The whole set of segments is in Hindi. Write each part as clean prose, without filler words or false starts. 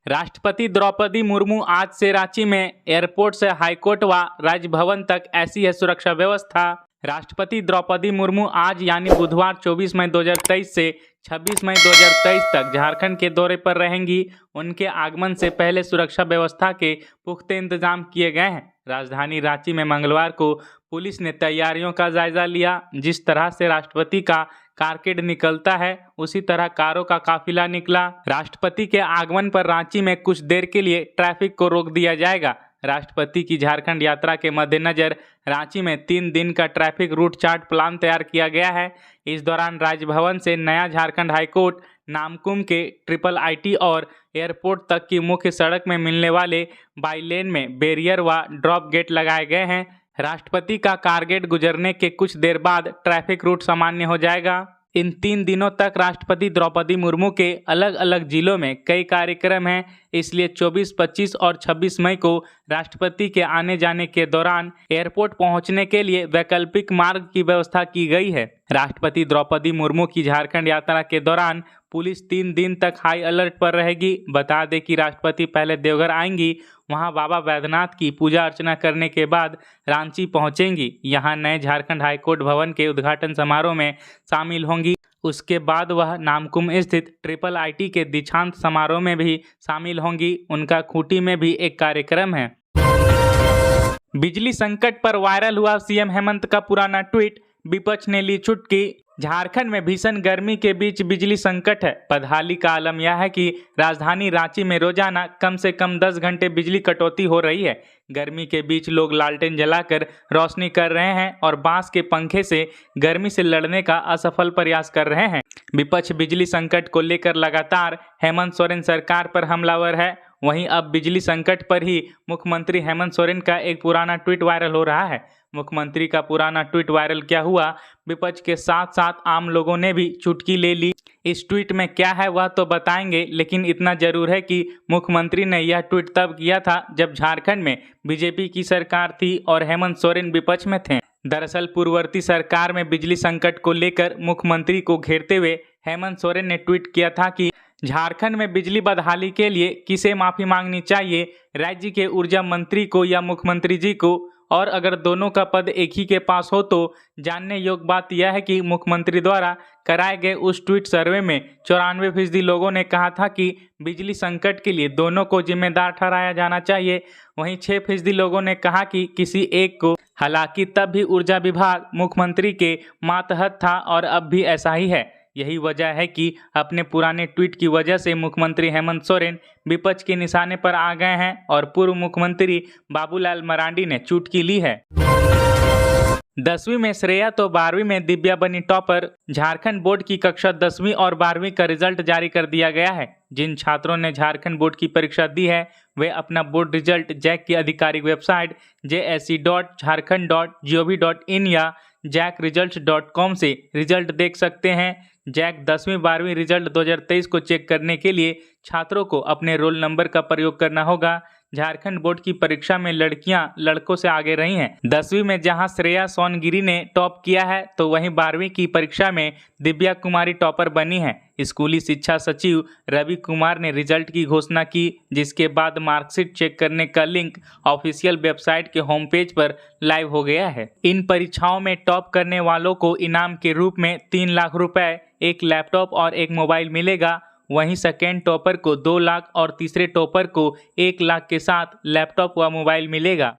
राष्ट्रपति द्रौपदी मुर्मू आज से रांची में एयरपोर्ट से हाईकोर्ट व राजभवन तक ऐसी है सुरक्षा व्यवस्था। राष्ट्रपति द्रौपदी मुर्मू आज यानी बुधवार 24 मई 2023 से 26 मई 2023 तक झारखंड के दौरे पर रहेंगी। उनके आगमन से पहले सुरक्षा व्यवस्था के पुख्ते इंतजाम किए गए हैं। राजधानी रांची में मंगलवार को पुलिस ने तैयारियों का जायजा लिया। जिस तरह से राष्ट्रपति का कारकेड निकलता है उसी तरह कारों का काफिला निकला। राष्ट्रपति के आगमन पर रांची में कुछ देर के लिए ट्रैफिक को रोक दिया जाएगा। राष्ट्रपति की झारखंड यात्रा के मद्देनजर रांची में 3 दिन का ट्रैफिक रूट चार्ट प्लान तैयार किया गया है। इस दौरान राजभवन से नया झारखंड हाईकोर्ट, नामकुम के IIIT और एयरपोर्ट तक की मुख्य सड़क में मिलने वाले बाईलेन में बैरियर व ड्रॉप गेट लगाए गए हैं। राष्ट्रपति का कारगेट गुजरने के कुछ देर बाद ट्रैफिक रूट सामान्य हो जाएगा। इन 3 दिनों तक राष्ट्रपति द्रौपदी मुर्मू के अलग अलग जिलों में कई कार्यक्रम हैं, इसलिए 24, 25 और 26 मई को राष्ट्रपति के आने जाने के दौरान एयरपोर्ट पहुंचने के लिए वैकल्पिक मार्ग की व्यवस्था की गई है। राष्ट्रपति द्रौपदी मुर्मू की झारखंड यात्रा के दौरान पुलिस 3 दिन तक हाई अलर्ट पर रहेगी। बता दें कि राष्ट्रपति पहले देवघर आएंगी, वहां बाबा बैद्यनाथ की पूजा अर्चना करने के बाद रांची पहुंचेंगी। यहां नए झारखंड हाईकोर्ट भवन के उद्घाटन समारोह में शामिल होंगी। उसके बाद वह नामकुम स्थित IIIT के दीक्षांत समारोह में भी शामिल होंगी। उनका खूंटी में भी एक कार्यक्रम है। बिजली संकट पर वायरल हुआ सीएम हेमंत का पुराना ट्वीट, विपक्ष ने ली चुटकी। झारखंड में भीषण गर्मी के बीच बिजली संकट है। बदहाली का आलम यह है कि राजधानी रांची में रोजाना कम से कम 10 घंटे बिजली कटौती हो रही है। गर्मी के बीच लोग लालटेन जलाकर रोशनी कर रहे हैं और बांस के पंखे से गर्मी से लड़ने का असफल प्रयास कर रहे हैं। विपक्ष बिजली संकट को लेकर लगातार हेमंत सोरेन सरकार पर हमलावर है। वहीं अब बिजली संकट पर ही मुख्यमंत्री हेमंत सोरेन का एक पुराना ट्वीट वायरल हो रहा है। मुख्यमंत्री का पुराना ट्वीट वायरल क्या हुआ, विपक्ष के साथ साथ आम लोगों ने भी चुटकी ले ली। इस ट्वीट में क्या है वह तो बताएंगे, लेकिन इतना जरूर है कि मुख्यमंत्री ने यह ट्वीट तब किया था जब झारखंड में बीजेपी की सरकार थी और हेमंत सोरेन विपक्ष में थे। दरअसल पूर्ववर्ती सरकार में बिजली संकट को लेकर मुख्यमंत्री को घेरते हुए हेमंत सोरेन ने ट्वीट किया था कि झारखंड में बिजली बदहाली के लिए किसे माफी मांगनी चाहिए, राज्य के ऊर्जा मंत्री को या मुख्यमंत्री जी को, और अगर दोनों का पद एक ही के पास हो तो जानने योग्य बात यह है कि मुख्यमंत्री द्वारा कराए गए उस ट्वीट सर्वे में 94% लोगों ने कहा था कि बिजली संकट के लिए दोनों को जिम्मेदार ठहराया जाना चाहिए। वहीं 6% लोगों ने कहा कि किसी एक को। हालांकि तब भी ऊर्जा विभाग मुख्यमंत्री के मातहत था और अब भी ऐसा ही है। यही वजह है कि अपने पुराने ट्वीट की वजह से मुख्यमंत्री हेमंत सोरेन विपक्ष के निशाने पर आ गए हैं और पूर्व मुख्यमंत्री बाबूलाल मरांडी ने चुटकी ली है। 10वीं में श्रेया तो 12वीं में दिव्या बनी टॉपर। झारखंड बोर्ड की कक्षा 10वीं और 12वीं का रिजल्ट जारी कर दिया गया है। जिन छात्रों ने झारखंड बोर्ड की परीक्षा दी है वे अपना बोर्ड रिजल्ट जैक की आधिकारिक वेबसाइट jse.jharkhand.gov.in या jackresults.com से रिजल्ट देख सकते हैं। जैक 10वीं 12वीं रिजल्ट 2023 को चेक करने के लिए छात्रों को अपने रोल नंबर का प्रयोग करना होगा। झारखंड बोर्ड की परीक्षा में लड़कियां लड़कों से आगे रही हैं। 10वीं में जहां श्रेया सोनगिरी ने टॉप किया है तो वहीं 12वीं की परीक्षा में दिव्या कुमारी टॉपर बनी है। स्कूली शिक्षा सचिव रवि कुमार ने रिजल्ट की घोषणा की, जिसके बाद मार्कशीट चेक करने का लिंक ऑफिशियल वेबसाइट के होम पेज पर लाइव हो गया है। इन परीक्षाओं में टॉप करने वालों को इनाम के रूप में 3 लाख रुपए, 1 लैपटॉप और 1 मोबाइल मिलेगा। वहीं सेकेंड टॉपर को 2 लाख और तीसरे टॉपर को 1 लाख के साथ लैपटॉप व मोबाइल मिलेगा।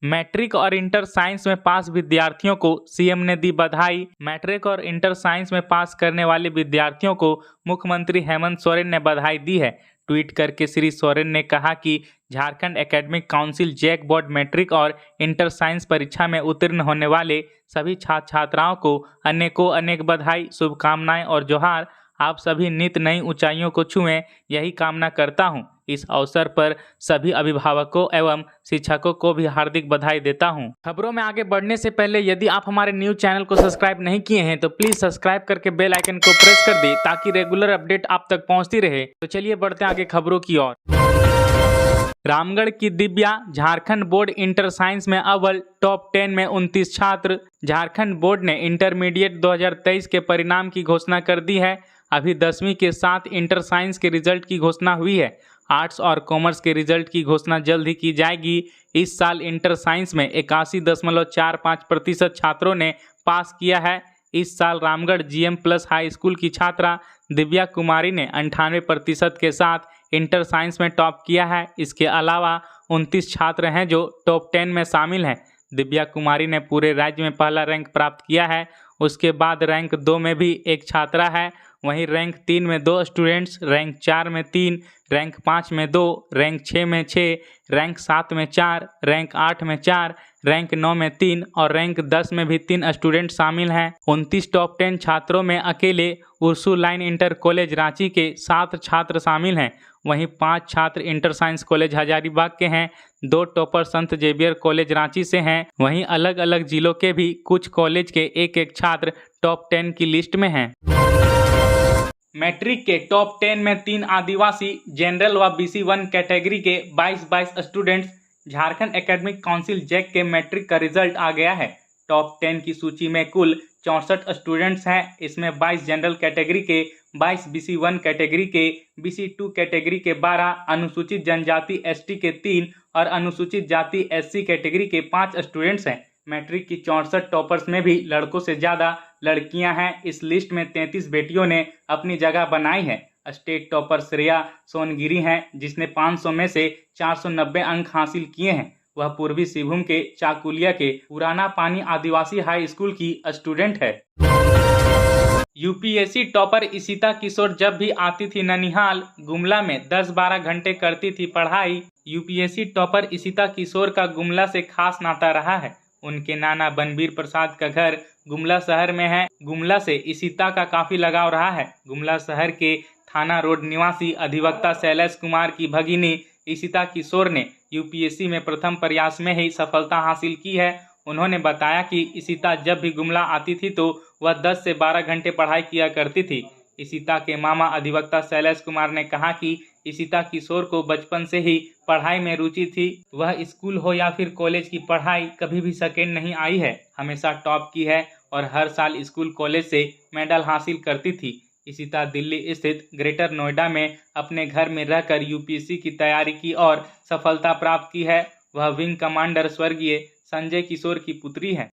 मैट्रिक और इंटर साइंस में पास विद्यार्थियों को सीएम ने दी बधाई। मैट्रिक और इंटर साइंस में पास करने वाले विद्यार्थियों को मुख्यमंत्री हेमंत सोरेन ने बधाई दी है। ट्वीट करके श्री सोरेन ने कहा कि Jharkhand academic council JAC board matric और इंटर साइंस परीक्षा में उत्तीर्ण होने वाले सभी छात्र छात्राओं को अनेकों अनेक बधाई, शुभकामनाएं और जोहार। आप सभी नित नई ऊंचाइयों को छुएं, यही कामना करता हूं। इस अवसर पर सभी अभिभावकों एवं शिक्षकों को भी हार्दिक बधाई देता हूं। खबरों में आगे बढ़ने से पहले यदि आप हमारे न्यूज चैनल को सब्सक्राइब नहीं किए हैं तो प्लीज सब्सक्राइब करके बेल आइकन को प्रेस कर दें ताकि रेगुलर अपडेट आप तक पहुंचती रहे। तो चलिए बढ़ते हैं आगे खबरों की ओर। रामगढ़ की Divya Jharkhand board inter science में अव्वल, टॉप 10 में 29 छात्र। झारखंड बोर्ड ने इंटरमीडिएट 2023 के परिणाम की घोषणा कर दी है। अभी 10वीं के साथ इंटर साइंस के रिजल्ट की घोषणा हुई है। आर्ट्स और कॉमर्स के रिजल्ट की घोषणा जल्द ही की जाएगी। इस साल इंटर साइंस में 81.45% छात्रों ने पास किया है। इस साल Ramgarh GM plus high school की छात्रा दिव्या कुमारी ने 98% के साथ इंटर साइंस में टॉप किया है। इसके अलावा 29 छात्र हैं जो टॉप 10 में शामिल हैं। दिव्या कुमारी ने पूरे राज्य में पहला रैंक प्राप्त किया है। उसके बाद रैंक 2 में भी एक छात्रा है। वहीं रैंक 3 में 2 स्टूडेंट्स, रैंक 4 में 3, रैंक 5 में 2, रैंक 6 में 6, रैंक 7 में 4, रैंक 8 में 4, रैंक 9 में 3 और रैंक 10 में भी 3 स्टूडेंट शामिल हैं। 29 टॉप 10 छात्रों में अकेले उर्सू लाइन इंटर कॉलेज रांची के 7 छात्र शामिल हैं। वहीं 5 छात्र इंटर साइंस कॉलेज हजारीबाग के हैं। 2 टॉपर संत जेवियर कॉलेज रांची से हैं। वहीं अलग अलग जिलों के भी कुछ कॉलेज के एक एक छात्र टॉप 10 की लिस्ट में हैं। मैट्रिक के टॉप 10 में 3 आदिवासी, जनरल व BC1 कैटेगरी के 22 students. Jharkhand academic council JAC के मैट्रिक का रिजल्ट आ गया है। टॉप 10 की सूची में कुल 64 स्टूडेंट्स हैं। इसमें 22 जनरल कैटेगरी के, 22 BC1 कैटेगरी के, BC2 कैटेगरी के 12, अनुसूचित जनजाति ST के 3 और अनुसूचित जाति SC कैटेगरी के 5 स्टूडेंट्स हैं। मैट्रिक की 64 टॉपर्स में भी लड़कों से ज़्यादा लड़कियां हैं। इस लिस्ट में 33 बेटियों ने अपनी जगह बनाई है। स्टेट टॉपर श्रेया सोनगिरी हैं, जिसने 500 में से 490 अंक हासिल किए हैं। वह पूर्वी सिंहभूम के चाकुलिया के पुराना पानी आदिवासी हाई स्कूल की स्टूडेंट है। UPSC टॉपर इशिता किशोर जब भी आती थी ननिहाल, गुमला में 10-12 घंटे करती थी पढ़ाई। UPSC टॉपर इशिता किशोर का गुमला से खास नाता रहा है। उनके नाना बनबीर प्रसाद का घर गुमला शहर में है। गुमला से इशिता का काफ़ी लगाव रहा है। गुमला शहर के थाना रोड निवासी अधिवक्ता शैलेश कुमार की भगिनी इशिता किशोर ने UPSC में प्रथम प्रयास में ही सफलता हासिल की है। उन्होंने बताया कि इशिता जब भी गुमला आती थी तो वह 10 से 12 घंटे पढ़ाई किया करती थी। इशिता के मामा अधिवक्ता शैलेश कुमार ने कहा कि इशिता किशोर को बचपन से ही पढ़ाई में रुचि थी। वह स्कूल हो या फिर कॉलेज की पढ़ाई कभी भी सेकेंड नहीं आई है, हमेशा टॉप की है और हर साल स्कूल कॉलेज से मेडल हासिल करती थी। इशिता दिल्ली स्थित ग्रेटर नोएडा में अपने घर में रहकर UPSC की तैयारी की और सफलता प्राप्त की है। वह विंग कमांडर स्वर्गीय संजय किशोर की पुत्री है।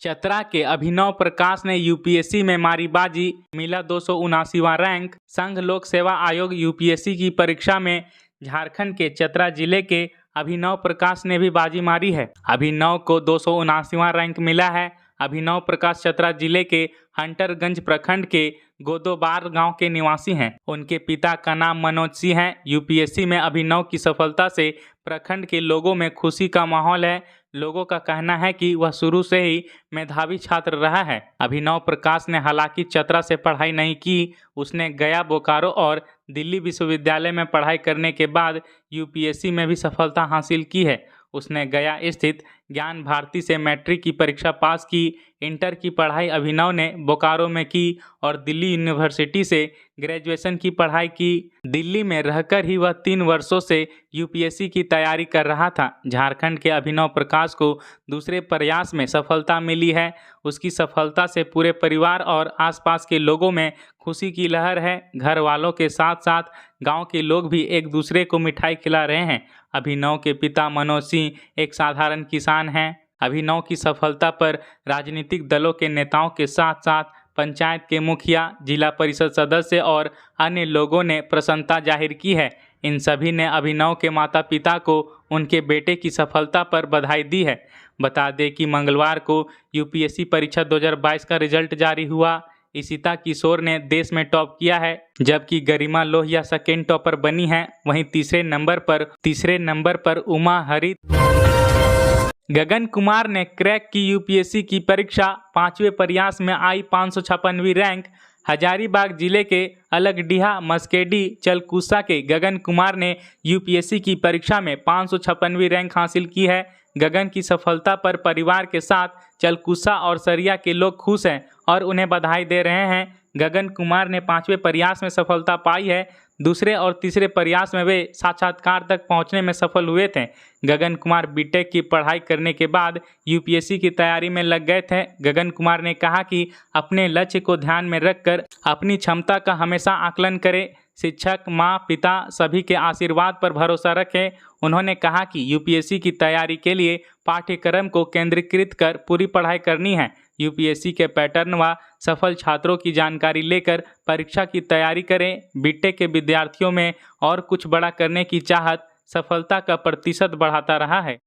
चतरा के अभिनव प्रकाश ने UPSC में मारी बाजी, मिला 279वां रैंक। संघ लोक सेवा आयोग UPSC की परीक्षा में झारखंड के चतरा जिले के अभिनव प्रकाश ने भी बाजी मारी है। अभिनव को 279वां रैंक मिला है। अभिनव प्रकाश चतरा जिले के हंटरगंज प्रखंड के गोदोबार गांव के निवासी हैं। उनके पिता का नाम मनोज सिंह है। UPSC में अभिनव की सफलता से प्रखंड के लोगों में खुशी का माहौल है। लोगों का कहना है कि वह शुरू से ही मेधावी छात्र रहा है। अभिनव प्रकाश ने हालांकि चतरा से पढ़ाई नहीं की। उसने गया, बोकारो और दिल्ली विश्वविद्यालय में पढ़ाई करने के बाद UPSC में भी सफलता हासिल की है। उसने गया स्थित ज्ञान भारती से मैट्रिक की परीक्षा पास की। इंटर की पढ़ाई अभिनव ने बोकारो में की और दिल्ली यूनिवर्सिटी से ग्रेजुएशन की पढ़ाई की। दिल्ली में रहकर ही वह 3 वर्षों से UPSC की तैयारी कर रहा था। झारखंड के अभिनव प्रकाश को दूसरे प्रयास में सफलता मिली है। उसकी सफलता से पूरे परिवार और आसपास के लोगों में खुशी की लहर है। घर वालों के साथ साथ गांव के लोग भी एक दूसरे को मिठाई खिला रहे हैं। अभिनव के पिता मनोज सिंह एक साधारण किसान हैं। अभिनव की सफलता पर राजनीतिक दलों के नेताओं के साथ साथ पंचायत के मुखिया, जिला परिषद सदस्य और अन्य लोगों ने प्रसन्नता जाहिर की है। इन सभी ने अभिनव के माता पिता को उनके बेटे की सफलता पर बधाई दी है। बता दें कि मंगलवार को UPSC परीक्षा 2022 का रिजल्ट जारी हुआ। इशिता किशोर ने देश में टॉप किया है, जबकि गरिमा लोहिया सेकेंड टॉपर बनी है। वहीं तीसरे नंबर पर उमा हरित। गगन कुमार ने क्रैक की UPSC की परीक्षा, 5वें प्रयास में आई 556वीं रैंक। हजारीबाग जिले के अलगडीहा मस्केडी चलकुसा के गगन कुमार ने UPSC की परीक्षा में 556वीं रैंक हासिल की है। गगन की सफलता पर परिवार के साथ चलकुसा और सरिया के लोग खुश हैं और उन्हें बधाई दे रहे हैं। गगन कुमार ने 5वें प्रयास में सफलता पाई है। दूसरे और तीसरे प्रयास में वे साक्षात्कार तक पहुंचने में सफल हुए थे। गगन कुमार बीटेक की पढ़ाई करने के बाद यूपीएससी की तैयारी में लग गए थे। गगन कुमार ने कहा कि अपने लक्ष्य को ध्यान में रखकर अपनी क्षमता का हमेशा आकलन करें, शिक्षक, माँ, पिता सभी के आशीर्वाद पर भरोसा रखें। उन्होंने कहा कि यूपीएससी की तैयारी के लिए पाठ्यक्रम को केंद्रीकृत कर पूरी पढ़ाई करनी है। यूपीएससी के पैटर्न व सफल छात्रों की जानकारी लेकर परीक्षा की तैयारी करें। बीटेक के विद्यार्थियों में और कुछ बड़ा करने की चाहत सफलता का प्रतिशत बढ़ाता रहा है।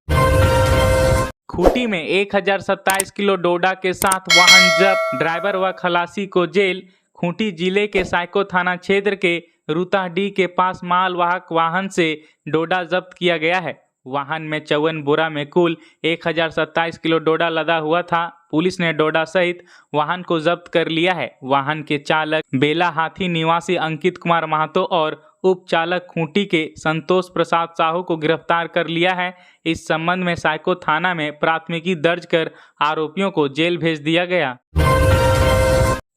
खूंटी में 1027 किलो डोडा के साथ वाहन जब्त, ड्राइवर व खलासी को जेल। खूंटी जिले के साइको थाना क्षेत्र के रूताडीह के पास मालवाहक वाहन से डोडा जब्त किया गया है। वाहन में 54 बोरा में कुल 1027 किलो डोडा लदा हुआ था। पुलिस ने डोडा सहित वाहन को जब्त कर लिया है। वाहन के चालक बेला हाथी निवासी अंकित कुमार महतो और उप चालक खूंटी के संतोष प्रसाद साहू को गिरफ्तार कर लिया है। इस संबंध में साइको थाना में प्राथमिकी दर्ज कर आरोपियों को जेल भेज दिया गया।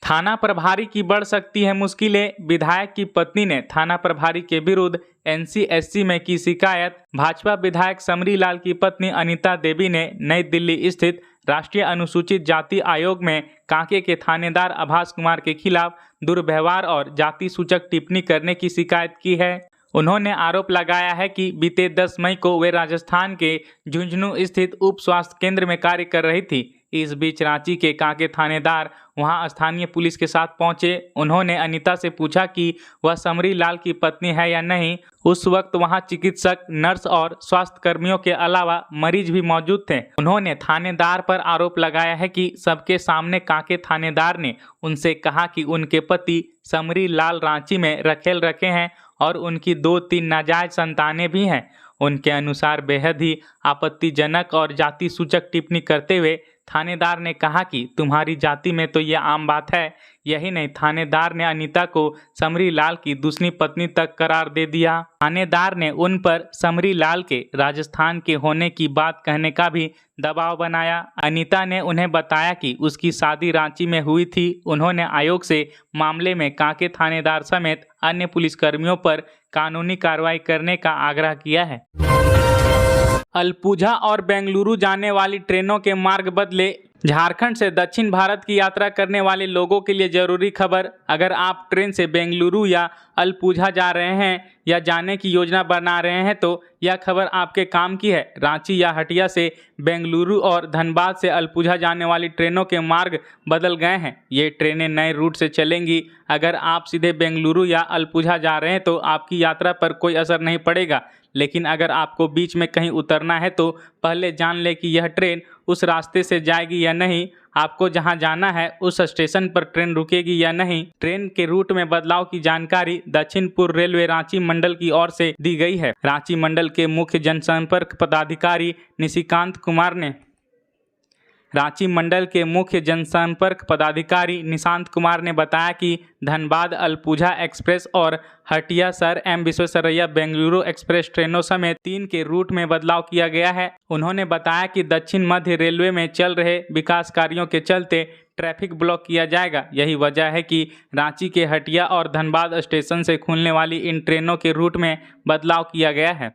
थाना प्रभारी की बढ़ सकती है मुश्किलें, विधायक की पत्नी ने थाना प्रभारी के विरुद्ध एनसीएससी में की शिकायत। भाजपा विधायक समरी लाल की पत्नी अनीता देवी ने नई दिल्ली स्थित राष्ट्रीय अनुसूचित जाति आयोग में कांके के थानेदार आभास कुमार के खिलाफ दुर्व्यवहार और जाति सूचक टिप्पणी करने की शिकायत की है। उन्होंने आरोप लगाया है कि बीते 10 मई को वे राजस्थान के झुंझुनू स्थित उप स्वास्थ्य केंद्र में कार्य कर रही थी। इस बीच रांची के कांके थानेदार वहां स्थानीय पुलिस के साथ पहुंचे। उन्होंने अनीता से पूछा कि वह समरी लाल की पत्नी है या नहीं। उस वक्त वहां चिकित्सक, नर्स और स्वास्थ्य कर्मियों के अलावा मरीज भी मौजूद थे। उन्होंने थानेदार पर आरोप लगाया है कि सबके सामने कांके थानेदार ने उनसे कहा कि उनके पति समरी लाल रांची में रखेल रखे हैं और उनकी 2-3 नाजायज संतानें भी हैं। उनके अनुसार बेहद ही आपत्तिजनक और जाति सूचक टिप्पणी करते हुए थानेदार ने कहा कि तुम्हारी जाति में तो यह आम बात है। यही नहीं, थानेदार ने अनीता को समरी लाल की दूसरी पत्नी तक करार दे दिया। थानेदार ने उन पर समरी लाल के राजस्थान के होने की बात कहने का भी दबाव बनाया। अनीता ने उन्हें बताया कि उसकी शादी रांची में हुई थी। उन्होंने आयोग से मामले में कांके थानेदार समेत अन्य पुलिसकर्मियों पर कानूनी कार्रवाई करने का आग्रह किया है। अलपुझा और बेंगलुरु जाने वाली ट्रेनों के मार्ग बदले, झारखंड से दक्षिण भारत की यात्रा करने वाले लोगों के लिए जरूरी खबर। अगर आप ट्रेन से बेंगलुरु या अलपुझा जा रहे हैं या जाने की योजना बना रहे हैं तो यह खबर आपके काम की है। रांची या हटिया से बेंगलुरु और धनबाद से अलपुझा जाने वाली ट्रेनों के मार्ग बदल गए हैं। ये ट्रेनें नए रूट से चलेंगी। अगर आप सीधे बेंगलुरु या अलपुझा जा रहे हैं तो आपकी यात्रा पर कोई असर नहीं पड़ेगा, लेकिन अगर आपको बीच में कहीं उतरना है तो पहले जान लें कि यह ट्रेन उस रास्ते से जाएगी या नहीं। आपको जहां जाना है उस स्टेशन पर ट्रेन रुकेगी या नहीं। ट्रेन के रूट में बदलाव की जानकारी दक्षिण पूर्व रेलवे रांची मंडल की ओर से दी गई है। रांची मंडल के मुख्य जनसंपर्क पदाधिकारी निशिकांत कुमार ने बताया कि धनबाद अलपुझा एक्सप्रेस और Hatia sir M Visvesvaraya Bengaluru express ट्रेनों समेत 3 के रूट में बदलाव किया गया है। उन्होंने बताया कि दक्षिण मध्य रेलवे में चल रहे विकास कार्यों के चलते ट्रैफिक ब्लॉक किया जाएगा। यही वजह है कि रांची के हटिया और धनबाद स्टेशन से खुलने वाली इन ट्रेनों के रूट में बदलाव किया गया है।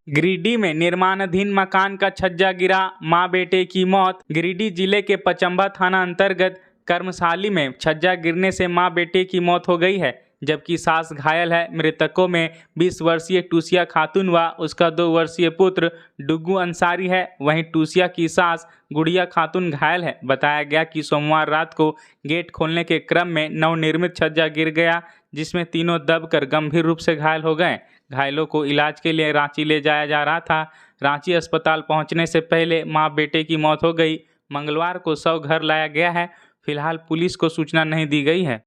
गिरिडीह में निर्माणाधीन मकान का छज्जा गिरा, मां बेटे की मौत। गिरिडीह जिले के पचंबा थाना अंतर्गत कर्मशाली में छज्जा गिरने से मां बेटे की मौत हो गई है, जबकि सास घायल है। मृतकों में 20 वर्षीय टूसिया खातून व उसका 2 वर्षीय पुत्र डुग्गू अंसारी है। वहीं टूसिया की सास गुड़िया खातून घायल है। बताया गया कि सोमवार रात को गेट खोलने के क्रम में नवनिर्मित छज्जा गिर गया, जिसमें तीनों दबकर गंभीर रूप से घायल हो गए। घायलों को इलाज के लिए रांची ले जाया जा रहा था। रांची अस्पताल पहुंचने से पहले मां बेटे की मौत हो गई। मंगलवार को शव घर लाया गया है। फिलहाल पुलिस को सूचना नहीं दी गई है।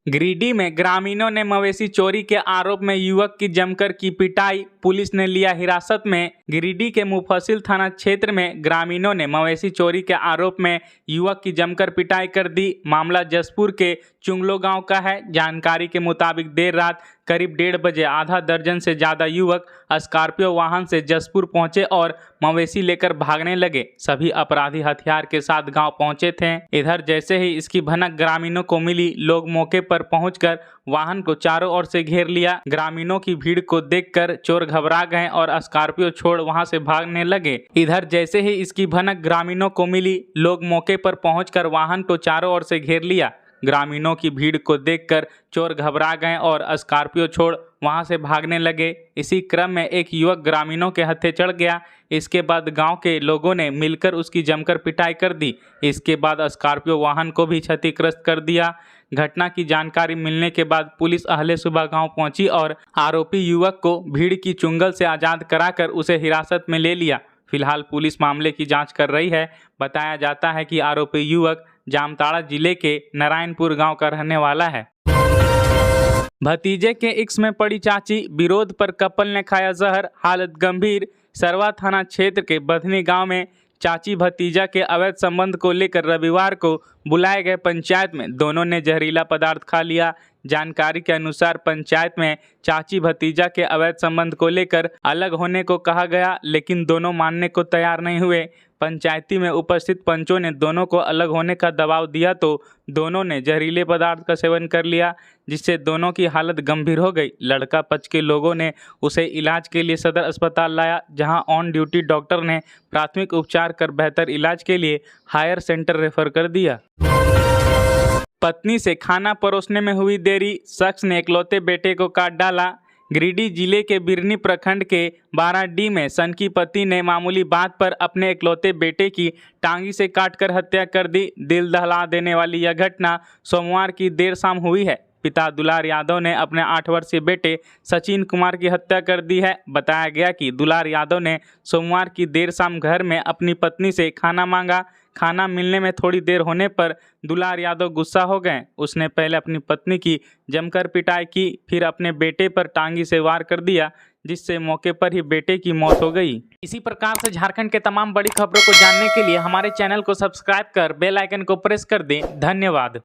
गिरिडीह में ग्रामीणों ने मवेशी चोरी के आरोप में युवक की जमकर की पिटाई, पुलिस ने लिया हिरासत में। गिरिडीह के मुफस्सिल थाना क्षेत्र में ग्रामीणों ने मवेशी चोरी के आरोप में युवक की जमकर पिटाई कर दी। मामला जसपुर के चुंगलो गांव का है। जानकारी के मुताबिक देर रात करीब 1:30 बजे आधा दर्जन से ज़्यादा युवक स्कॉर्पियो वाहन से जसपुर पहुंचे और मवेशी लेकर भागने लगे। सभी अपराधी हथियार के साथ गांव पहुंचे थे। इधर जैसे ही इसकी भनक ग्रामीणों को मिली, लोग मौके पर पहुंचकर वाहन को चारों ओर से घेर लिया। ग्रामीणों की भीड़ को देखकर चोर घबरा गए और स्कॉर्पियो छोड़ वहां से भागने लगे। इधर जैसे ही इसकी भनक ग्रामीणों को मिली, लोग मौके पर पहुंचकर वाहन को चारों ओर से घेर लिया। ग्रामीणों की भीड़ को देखकर चोर घबरा गए और स्कॉर्पियो छोड़ वहां से भागने लगे। इसी क्रम में एक युवक ग्रामीणों के हत्थे चढ़ गया। इसके बाद गांव के लोगों ने मिलकर उसकी जमकर पिटाई कर दी। इसके बाद स्कॉर्पियो वाहन को भी क्षतिग्रस्त कर दिया। घटना की जानकारी मिलने के बाद पुलिस अहले सुबह गांव पहुंची और आरोपी युवक को भीड़ की चुंगल से आज़ाद कराकर उसे हिरासत में ले लिया। फिलहाल पुलिस मामले की जांच कर रही है। बताया जाता है कि आरोपी युवक जामताड़ा जिले के नारायणपुर गांव का रहने वाला है। भतीजे के इक्स में पड़ी चाची, विरोध पर कपल ने खाया जहर, हालत गंभीर। सरवा थाना क्षेत्र के बधनी गांव में चाची भतीजा के अवैध संबंध को लेकर रविवार को बुलाए गए पंचायत में दोनों ने जहरीला पदार्थ खा लिया। जानकारी के अनुसार पंचायत में चाची भतीजा के अवैध संबंध को लेकर अलग होने को कहा गया, लेकिन दोनों मानने को तैयार नहीं हुए। पंचायती में उपस्थित पंचों ने दोनों को अलग होने का दबाव दिया तो दोनों ने जहरीले पदार्थ का सेवन कर लिया, जिससे दोनों की हालत गंभीर हो गई। लड़का पक्ष के लोगों ने उसे इलाज के लिए सदर अस्पताल लाया, जहां ऑन ड्यूटी डॉक्टर ने प्राथमिक उपचार कर बेहतर इलाज के लिए हायर सेंटर रेफर कर दिया। पत्नी से खाना परोसने में हुई देरी, शख्स ने इकलौते बेटे को काट डाला। गिरिडीह जिले के बिरनी प्रखंड के 12D में सन की पति ने मामूली बात पर अपने इकलौते बेटे की टांगी से काटकर हत्या कर दी। दिल दहला देने वाली यह घटना सोमवार की देर शाम हुई है। पिता दुलार यादव ने अपने 8 वर्षीय बेटे सचिन कुमार की हत्या कर दी है। बताया गया कि दुलार यादव ने सोमवार की देर शाम घर में अपनी पत्नी से खाना मांगा। खाना मिलने में थोड़ी देर होने पर दुलार यादव गुस्सा हो गए। उसने पहले अपनी पत्नी की जमकर पिटाई की, फिर अपने बेटे पर टांगी से वार कर दिया, जिससे मौके पर ही बेटे की मौत हो गई। इसी प्रकार से झारखंड के तमाम बड़ी खबरों को जानने के लिए हमारे चैनल को सब्सक्राइब कर बेल आइकन को प्रेस कर दें। धन्यवाद।